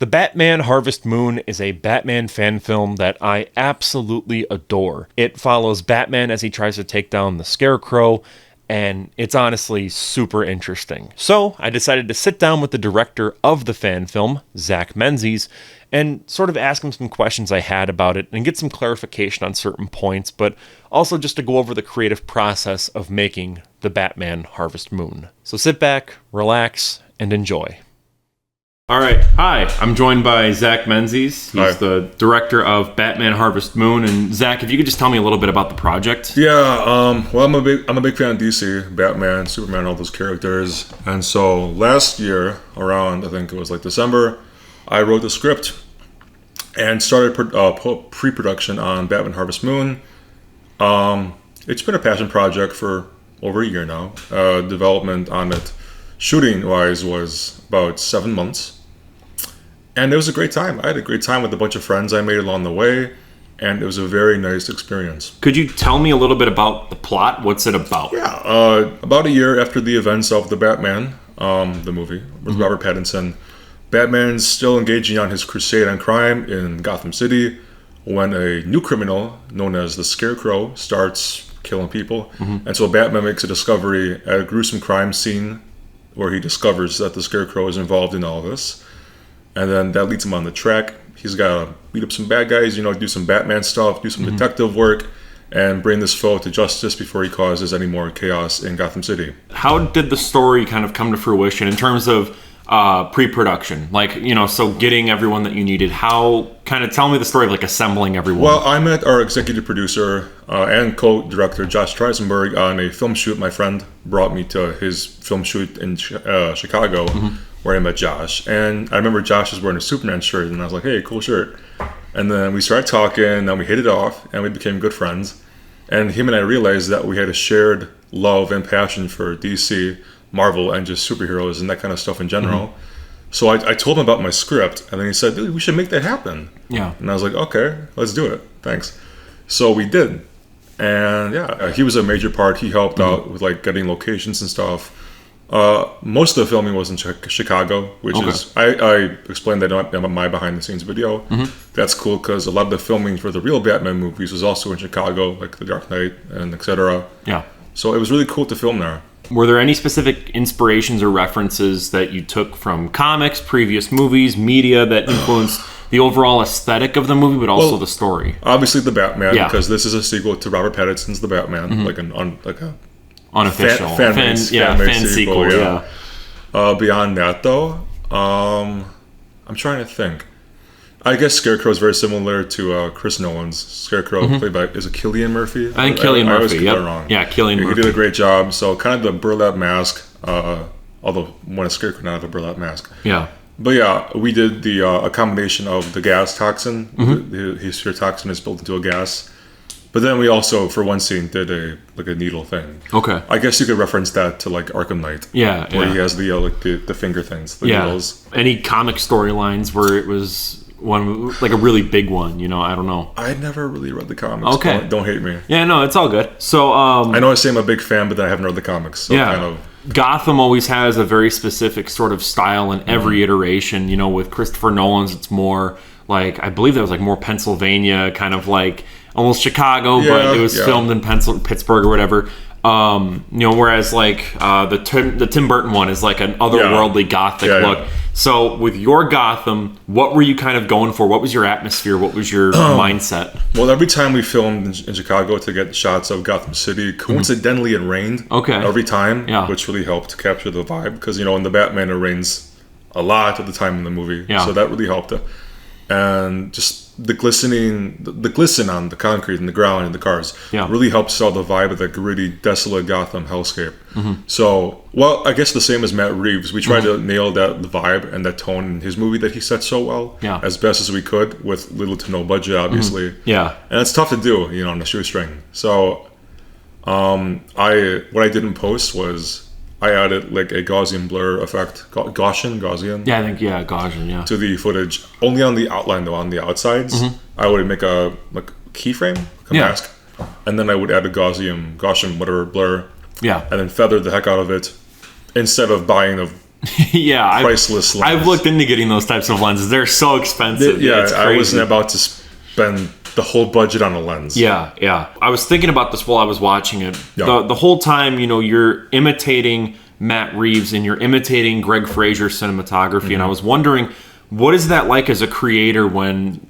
The Batman Harvest Moon is a Batman fan film that I absolutely adore. It follows Batman as he tries to take down the Scarecrow, and it's honestly super interesting. So I decided to sit down with the director of the fan film, Zak Menzies, and sort of ask him some questions I had about it and get some clarification on certain points, but also just to go over the creative process of making the Batman Harvest Moon. So sit back, relax, and enjoy. All right. Hi, I'm joined by Zak Menzies. He's Hi. the director of Batman Harvest Moon. And Zak, if you could just tell me a little bit about the project. Yeah, well, I'm a big fan of DC, Batman, Superman, all those characters. And so last year, around I think it was like December, I wrote the script and started pre-production on Batman Harvest Moon. It's been a passion project for over a year now. Development on it, shooting-wise, was about 7 months. And it was a great time. I had a great time with a bunch of friends I made along the way, and it was a very nice experience. Could you tell me a little bit about the plot? What's it about? Yeah, about a year after the events of The Batman, the movie, with Robert Pattinson, Batman's still engaging on his crusade on crime in Gotham City when a new criminal known as the Scarecrow starts killing people. And so Batman makes a discovery at a gruesome crime scene where he discovers that the Scarecrow is involved in all this. And then that leads him on the track. He's got to beat up some bad guys, do some Batman stuff, do some detective work, and bring this foe to justice before he causes any more chaos in Gotham City. How did the story kind of come to fruition in terms of pre-production? So getting everyone that you needed, tell me the story of assembling everyone. Well, I met our executive producer and co-director, Josh Treisenberg, on a film shoot. My friend brought me to his film shoot in Chicago, where I met Josh. And I remember Josh was wearing a Superman shirt, and I was like, hey, cool shirt. And then we started talking, and we hit it off, and we became good friends. And him and I realized that we had a shared love and passion for DC, Marvel, and just superheroes and that kind of stuff in general. So I told him about my script, and then he said, dude, we should make that happen. Yeah. And I was like, okay, let's do it. Thanks. So we did. And he was a major part. He helped out with getting locations and stuff. Most of the filming was in Chicago, which is, I explained that in my behind the scenes video. That's cool because a lot of the filming for the real Batman movies was also in Chicago, like The Dark Knight and etc. Yeah. So it was really cool to film there. Were there any specific inspirations or references that you took from comics, previous movies, media that influenced the overall aesthetic of the movie, but also the story? Obviously, the Batman, because this is a sequel to Robert Pattinson's The Batman, like a unofficial fan sequel. Yeah. Beyond that, though, I'm trying to think. I guess Scarecrow is very similar to Chris Nolan's Scarecrow, played by, is it Cillian Murphy? I think Cillian Murphy. I always get that wrong. Yeah, Cillian Murphy. He did a great job. So kind of the burlap mask, although when a Scarecrow not have a burlap mask. Yeah. But yeah, we did a combination of the gas toxin. His fear toxin is built into a gas. But then we also, for one scene, did a needle thing. Okay. I guess you could reference that to Arkham Knight. Yeah. Where he has the finger things, the needles. Any comic storylines where it was one a really big one? I don't know. I never really read the comics. Okay. Don't hate me. Yeah, no, it's all good. So I know I say I'm a big fan, but then I haven't read the comics. So kind of. Gotham always has a very specific sort of style in every iteration. With Christopher Nolan's, it's more I believe that was more Pennsylvania, kind of almost Chicago, but it was filmed in Pittsburgh or whatever. Whereas the Tim Burton one is an otherworldly gothic look. So with your Gotham, what were you kind of going for? What was your atmosphere? What was your mindset? Well, every time we filmed in Chicago to get shots of Gotham City, coincidentally it rained. Okay. Every time, which really helped to capture the vibe because in the Batman it rains a lot at the time in the movie, so that really helped. And just the glisten on the concrete and the ground and the cars really helps sell the vibe of that gritty, desolate Gotham hellscape. So, well, I guess the same as Matt Reeves. We tried to nail the vibe and that tone in his movie that he set so well as best as we could with little to no budget, obviously. Yeah. And it's tough to do, on a shoestring. So, what I did in post was I added a Gaussian blur effect, Gaussian. Yeah, I think Gaussian. To the footage, only on the outline though. On the outsides, I would make a keyframe, a mask, and then I would add a Gaussian whatever blur. Yeah. And then feather the heck out of it, instead of buying priceless lens. I've looked into getting those types of lenses. They're so expensive. I wasn't about to spend the whole budget on a lens. Yeah. I was thinking about this while I was watching it. The whole time, you're imitating Matt Reeves and you're imitating Greg Fraser's cinematography, and I was wondering, what is that like as a creator when,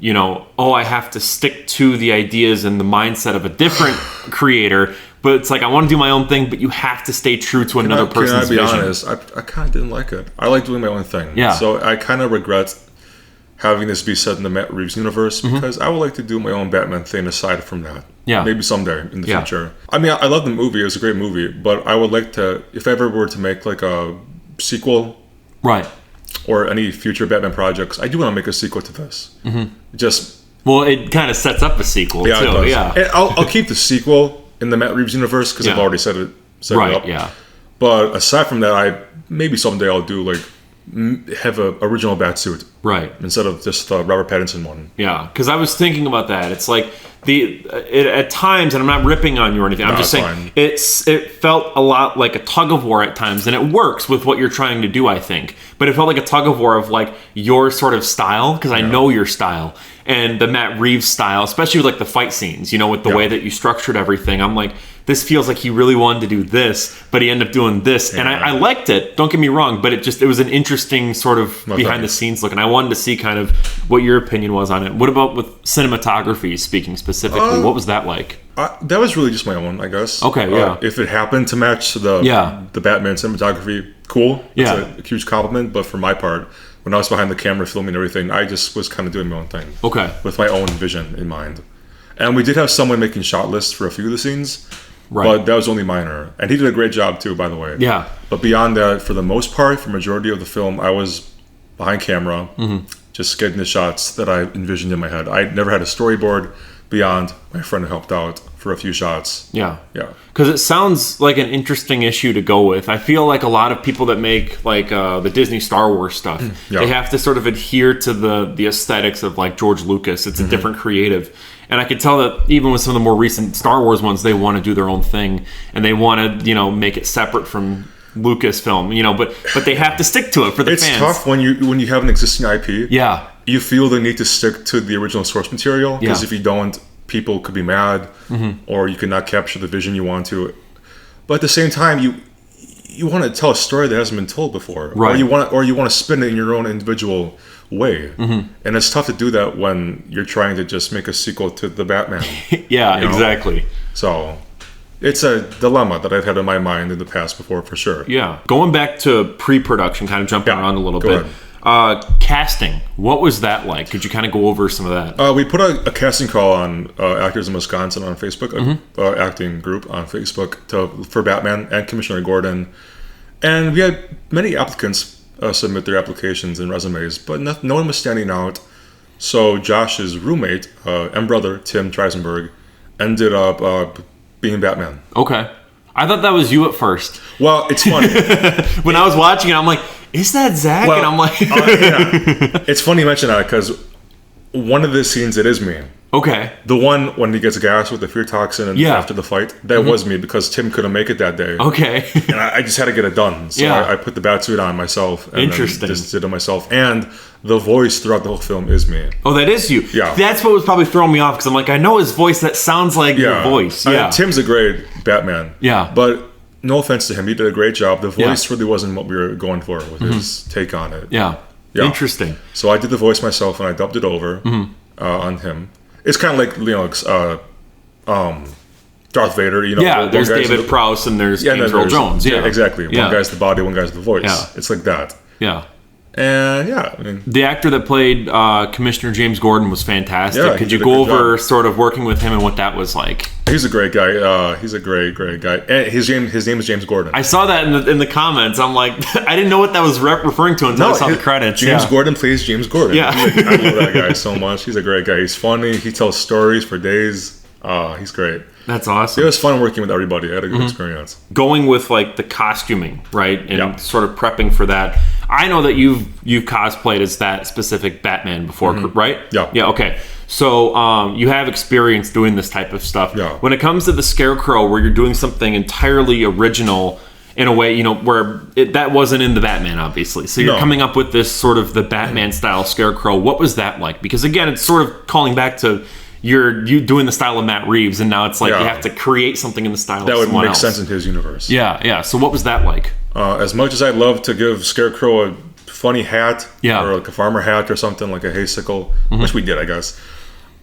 I have to stick to the ideas and the mindset of a different creator, but it's like I want to do my own thing, but you have to stay true to another person's vision. Can I be honest? I kind of didn't like it. I like doing my own thing. Yeah. So I kind of regret having this be set in the Matt Reeves universe because I would like to do my own Batman thing aside from that. Yeah. Maybe someday in the future. I mean, I love the movie. It was a great movie, but I would like to, if I ever were to make like a sequel, right, or any future Batman projects, I do want to make a sequel to this. Well, it kind of sets up a sequel too. Yeah. And I'll keep the sequel in the Matt Reeves universe because I've already set it up. Yeah. But aside from that, maybe someday I'll do like have a original Batsuit, right, instead of just the Robert Pattinson one. Yeah, because I was thinking about that. It's like at times, and I'm not ripping on you or anything. I'm just saying it felt a lot like a tug of war at times, and it works with what you're trying to do, I think. But it felt like a tug of war of like your sort of style, because I know your style, and the Matt Reeves style, especially with like the fight scenes. With the way that you structured everything. I'm like, this feels like he really wanted to do this, but he ended up doing this, and I liked it. Don't get me wrong, but it was an interesting sort of behind the scenes look, and I wanted to see kind of what your opinion was on it. What about with cinematography, speaking specifically? What was that like? That was really just my own, I guess. Okay, yeah. If it happened to match the Batman cinematography, cool. It's a huge compliment. But for my part, when I was behind the camera filming everything, I just was kind of doing my own thing. Okay. With my own vision in mind. And we did have someone making shot lists for a few of the scenes. Right. But that was only minor. And he did a great job too, by the way. Yeah. But beyond that, for the most part, for majority of the film, I was behind camera, just getting the shots that I envisioned in my head. I never had a storyboard beyond my friend who helped out for a few shots. Yeah. Because it sounds like an interesting issue to go with. I feel like a lot of people that make like the Disney Star Wars stuff, they have to sort of adhere to the aesthetics of like George Lucas. It's a different creative. And I could tell that even with some of the more recent Star Wars ones, they want to do their own thing, and they want to, make it separate from Lucasfilm, but they have to stick to it for the fans. It's tough when you have an existing IP. Yeah. You feel the need to stick to the original source material, because if you don't, people could be mad, or you could not capture the vision you want to. But at the same time, you want to tell a story that hasn't been told before, right? Or you want to spin it in your own individual way, and it's tough to do that when you're trying to just make a sequel to the Batman. Exactly. So it's a dilemma that I've had in my mind in the past before, for sure. Yeah. Going back to pre-production, kind of jumping around a little bit. Casting, what was that like? Could you kind of go over some of that? We put a casting call on Actors in Wisconsin on Facebook, acting group on Facebook for Batman and Commissioner Gordon, and we had many applicants submit their applications and resumes, but no one was standing out. So Josh's roommate and brother, Tim Treisenberg, ended up being Batman. Okay. I thought that was you at first. Well, it's funny. When I was watching it, I'm like, is that Zach? Well, and I'm like... It's funny you mention that, because one of the scenes, it is me. Okay. The one when he gets gassed with the fear toxin and after the fight, that was me, because Tim couldn't make it that day. Okay. And I just had to get it done. So I put the Batsuit on myself. And Interesting. Just did it myself. And the voice throughout the whole film is me. Oh, that is you. Yeah. That's what was probably throwing me off, because I'm like, I know his voice. That sounds like your voice. Yeah. Tim's a great Batman. Yeah. But no offense to him, he did a great job. The voice really wasn't what we were going for with his take on it. Yeah. Interesting. So I did the voice myself, and I dubbed it over on him. It's kind of like, Darth Vader. There's David Prowse and there's James Earl Jones. Yeah, exactly. One guy's the body, one guy's the voice. Yeah. It's like that. Yeah. And I mean, the actor that played Commissioner James Gordon was fantastic. Yeah, could you go over sort of working with him and what that was like? He's a great guy. He's a great guy. And his name is James Gordon. I saw that in the comments. I'm like, I didn't know what that was referring to until I saw the credits. James Gordon plays James Gordon. Yeah. I love that guy so much. He's a great guy. He's funny. He tells stories for days. He's great. That's awesome. It was fun working with everybody. I had a good experience. Going with like the costuming, right? And sort of prepping for that. I know that you've cosplayed as that specific Batman before, right? Yeah. Yeah, okay. So you have experience doing this type of stuff. Yeah. When it comes to the Scarecrow, where you're doing something entirely original in a way, where that wasn't in the Batman, obviously. So you're coming up with this sort of the Batman style Scarecrow. What was that like? Because again, it's sort of calling back to you doing the style of Matt Reeves, and now it's like you have to create something in the style that of someone would make else. sense in his universe. Yeah. So what was that like? As much as I love to give Scarecrow a funny hat, or like a farmer hat or something, like a haysickle, which we did, I guess.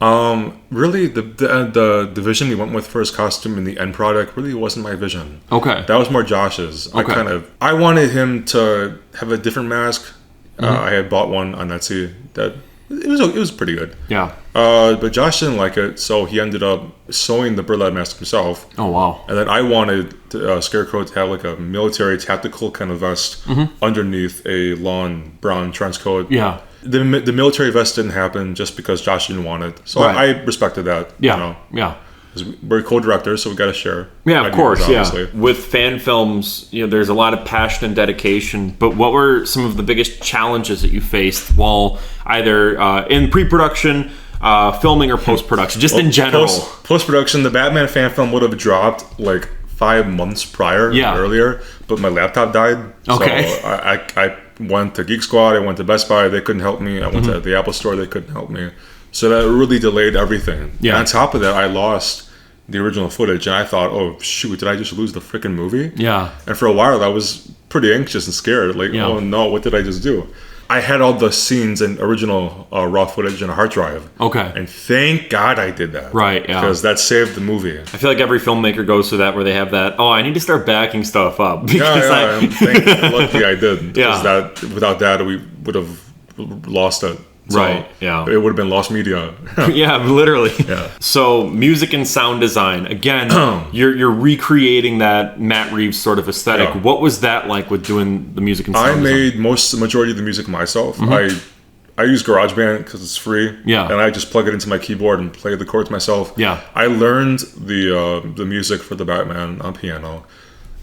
Really, the vision he went with for his costume and the end product really wasn't my vision. Okay. That was more Josh's. Okay. I wanted him to have a different mask. I had bought one on Etsy that it was pretty good. Yeah. But Josh didn't like it, so he ended up sewing the burlap mask himself. Oh wow. And then I wanted Scarecrow to have like a military tactical kind of vest underneath a lawn brown trench coat. Yeah. The military vest didn't happen just because Josh didn't want it. So I respected that. Yeah. Yeah. We're co-directors, so we got to share. Yeah, of course. Obviously. Yeah. With fan films, there's a lot of passion and dedication. But what were some of the biggest challenges that you faced while either in pre-production, filming, or post-production, just in general? Post-production, the Batman fan film would have dropped like 5 months earlier, but my laptop died. Okay. So I went to Geek Squad, I went to Best Buy, they couldn't help me. I went to the Apple Store, they couldn't help me. So that really delayed everything. Yeah. And on top of that, I lost the original footage, and I thought, oh shoot, did I just lose the freaking movie? Yeah. And for a while, I was pretty anxious and scared. Like, oh no, what did I just do? I had all the scenes and original raw footage in a hard drive. Okay. And thank God I did that. Right, yeah. Because that saved the movie. I feel like every filmmaker goes through that where they have that, I need to start backing stuff up. Luckily I did. Because without that, we would have lost it. So right, yeah. It would have been lost media. Yeah, literally. Yeah. So music and sound design. Again, you're recreating that Matt Reeves sort of aesthetic. Yeah. What was that like with doing the music and sound design? I made the majority of the music myself. I use GarageBand because it's free. Yeah. And I just plug it into my keyboard and play the chords myself. Yeah. I learned the music for the Batman on piano.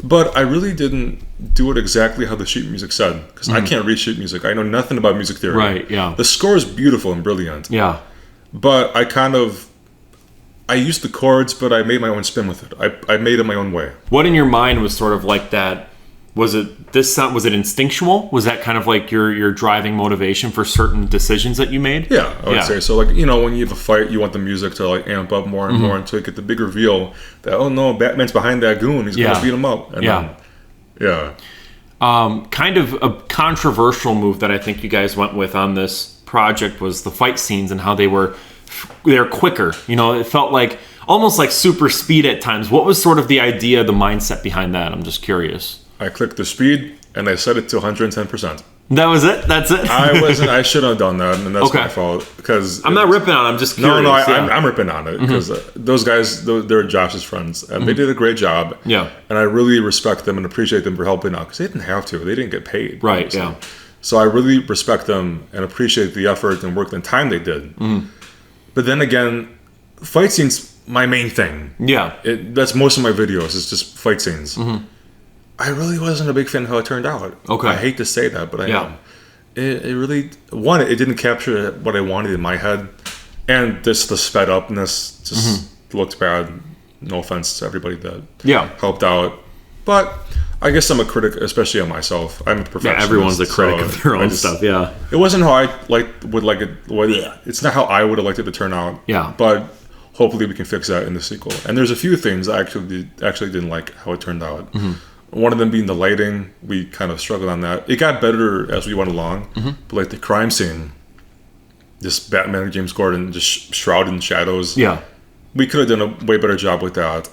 But I really didn't do it exactly how the sheet music said, because I can't read sheet music. I know nothing about music theory. Right, yeah. The score is beautiful and brilliant. Yeah. But I used the chords, but I made my own spin with it. I made it my own way. What in your mind was sort of like that? Was it this sound? Was it instinctual? Was that kind of like your driving motivation for certain decisions that you made? Yeah, I would say so. Like, when you have a fight, you want the music to like amp up more and more until you get the big reveal that, oh no, Batman's behind that goon. He's gonna beat him up. And kind of a controversial move that I think you guys went with on this project was the fight scenes and how they're quicker. It felt like almost like super speed at times. What was sort of the idea, the mindset behind that? I'm just curious. I clicked the speed and I set it to 110%. That was it? That's it? I should have done that, and that's my fault. Because I'm not ripping on it, I'm just curious. No, I'm ripping on it, because those guys, they're Josh's friends, and they did a great job. Yeah. And I really respect them and appreciate them for helping out, because they didn't have to. They didn't get paid. Right, yeah. So I really respect them and appreciate the effort and work and time they did. But then again, fight scenes, my main thing. Yeah. That's most of my videos, is just fight scenes. I really wasn't a big fan of how it turned out. Okay. I hate to say that, but I am. It really, it didn't capture what I wanted in my head. And just the sped upness just looked bad. No offense to everybody that helped out. But I guess I'm a critic, especially on myself. I'm a perfectionist. Yeah, everyone's a critic of their own stuff, yeah. It wasn't how I would like it. It's not how I would have liked it to turn out. Yeah. But hopefully we can fix that in the sequel. And there's a few things I actually didn't like how it turned out. One of them being the lighting. We kind of struggled on that. It got better as we went along. But like the crime scene, just Batman and James Gordon just shrouded in shadows. Yeah. We could have done a way better job with that.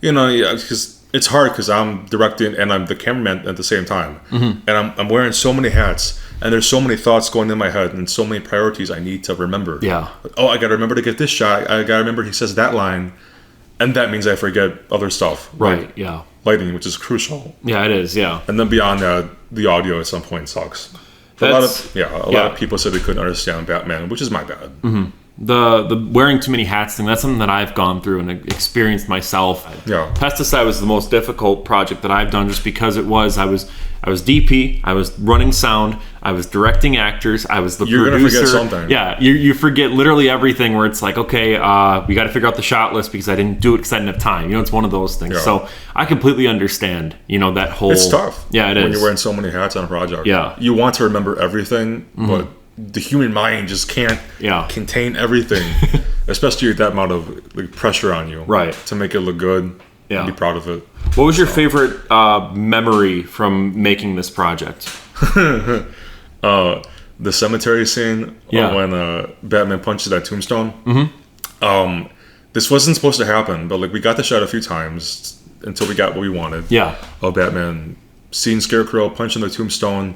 Because it's hard because I'm directing and I'm the cameraman at the same time. And I'm wearing so many hats. And there's so many thoughts going in my head and so many priorities I need to remember. Yeah. Oh, I got to remember to get this shot. I got to remember he says that line. And that means I forget other stuff. Right, like yeah. Lighting, which is crucial. Yeah, it is, yeah. And then beyond that, the audio at some point sucks. A lot of people said they couldn't understand Batman, which is my bad. The wearing too many hats thing, that's something that I've gone through and experienced myself. Yeah. Pesticide was the most difficult project that I've done just because I was I was DP, I was running sound, I was directing actors, I was the producer. You're gonna forget something. Yeah, you forget literally everything where it's like, okay, we got to figure out the shot list because I didn't do it because I didn't have time. It's one of those things. Yeah. So I completely understand, that whole... It's tough. Yeah, it is. When you're wearing so many hats on a project. Yeah. You want to remember everything, but the human mind just can't contain everything, especially with that amount of pressure on you. Right. To make it look good and be proud of it. What was your favorite memory from making this project? The cemetery scene when Batman punches that tombstone. This wasn't supposed to happen, but we got the shot a few times until we got what we wanted. Yeah. Of Batman seeing Scarecrow punching the tombstone,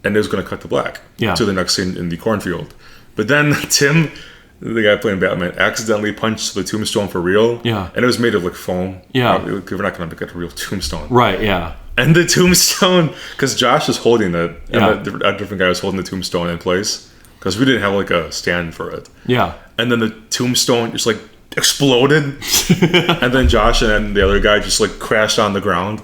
and it was going to cut to black to the next scene in the cornfield. But then Tim, the guy playing Batman, accidentally punched the tombstone for real. Yeah. And it was made of foam. Yeah. We're not going to get a real tombstone. Right, yeah. And the tombstone, because Josh is holding it, and a different guy was holding the tombstone in place, because we didn't have a stand for it. Yeah. And then the tombstone just exploded, and then Josh and the other guy just crashed on the ground.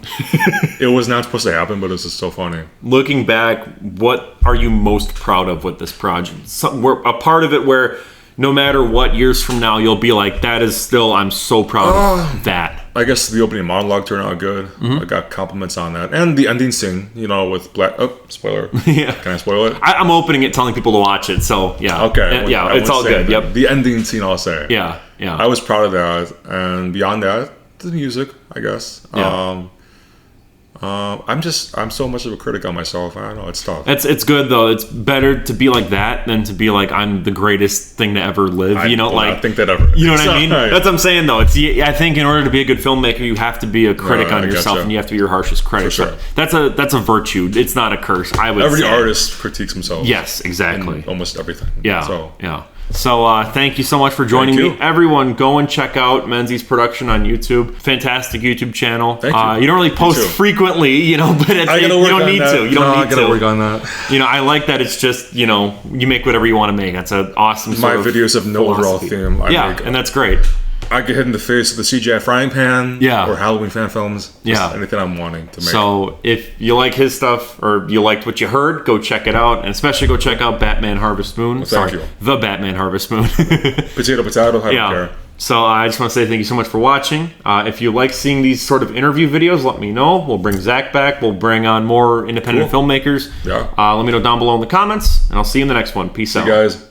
It was not supposed to happen, but it was just so funny. Looking back, what are you most proud of with this project? A part of it where no matter what years from now, you'll be like, that is still, I'm so proud of that. I guess the opening monologue turned out good. I got compliments on that. And the ending scene, with Black... Oh, spoiler. Yeah. Can I spoil it? I'm opening it, telling people to watch it, so yeah. Okay. It's all good. Yep. The ending scene, I'll say. Yeah, yeah. I was proud of that. And beyond that, the music, I guess. Yeah. I'm so much of a critic on myself. I don't know, it's tough. It's good though. It's better to be like that than to be like, I'm the greatest thing to ever live. I think that ever. You know what I mean? That's what I'm saying though. I think in order to be a good filmmaker, you have to be a critic on yourself, and you have to be your harshest critic. For sure. That's a virtue. It's not a curse. I would. Every say. artist critiques himself. Yes, exactly. In almost everything. Yeah. So thank you so much for joining me. Everyone, go and check out Menzies Production on YouTube. Fantastic YouTube channel. Thank you. You don't really post frequently, but you don't need to. You don't need to. Work on that. I like that it's just, you make whatever you want to make. That's an awesome My videos have no overall theme. And that's great. I get hit in the face with the CGI frying pan or Halloween fan films. Anything I'm wanting to make. So if you like his stuff or you liked what you heard, go check it out. And especially go check out Batman Harvest Moon. Thank you. The Batman Harvest Moon. Potato, I don't care. So I just want to say thank you so much for watching. If you like seeing these sort of interview videos, let me know. We'll bring Zach back. We'll bring on more independent filmmakers. Yeah. Let me know down below in the comments. And I'll see you in the next one. Peace out. You guys.